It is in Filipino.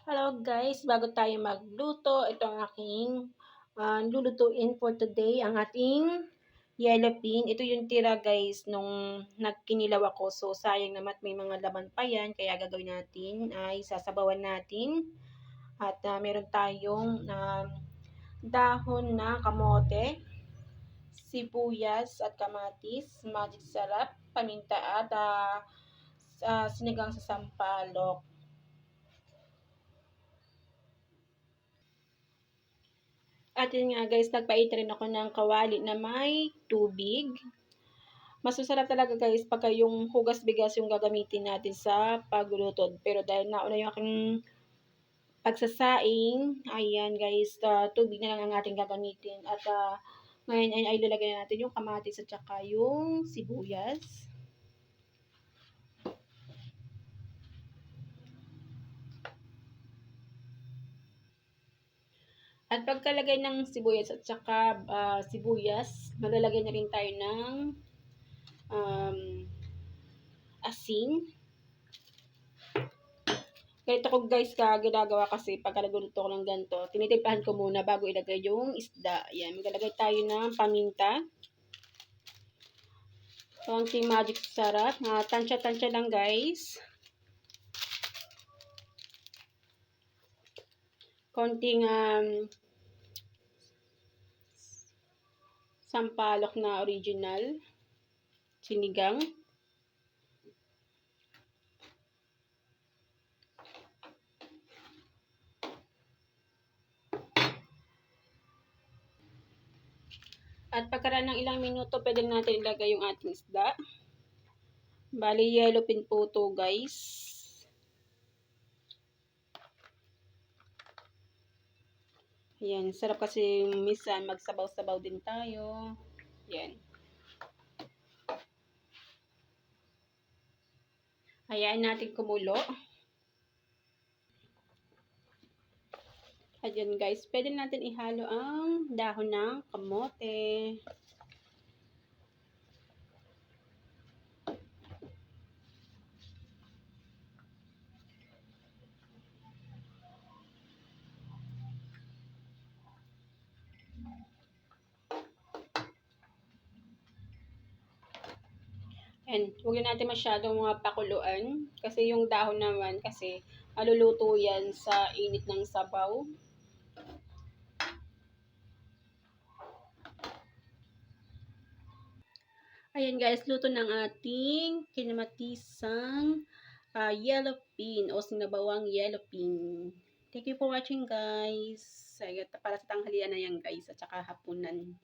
Hello guys, bago tayo magluto, ito ang aking lulutuin for today, ang ating yellow bean. Ito yung tira guys nung nagkinilaw ako. So sayang naman may mga laman pa yan, kaya gagawin natin ay sasabawan natin. At meron tayong dahon na kamote, sibuyas at kamatis, magic sarap, paminta at sinigang sa sampalok. At yun nga guys, nagpait rin ako ng kawali na may tubig. Mas masarap talaga guys pagka yung hugas bigas yung gagamitin natin sa pagluluto. Pero dahil nauna yung aking pagsasaing, ayan guys, tubig na lang ang ating gagamitin. At ngayon ay lalagay natin yung kamatis at saka yung sibuyas. At pagkalagay ng sibuyas at saka maglalagay na rin tayo ng asin. Ganito ko guys ginagawa kasi pagka nagluluto ko ng ganito, tinitimplahan ko muna bago ilagay yung isda. Ayan, maglalagay tayo ng paminta. Konting magic sarap. Tansya-tansya lang guys. Konting sampalok na original. Sinigang. At pagkaraan ng ilang minuto, pwede natin ilagay yung ating isda. Bali, yellow pin po to guys. Ayan, sarap kasi minsan magsabaw-sabaw din tayo. Ayan. Hayaan natin kumulo. Ayan guys, pwede natin ihalo ang dahon ng kamote. And huwag natin masyadong mga pakuluan kasi yung dahon naman kasi maluluto yan sa init ng sabaw. Ayan guys, luto ng ating kinamatisang yellow bean o sinabawang yellow bean. Thank you for watching guys. Para sa tanghalian na yan guys at saka hapunan.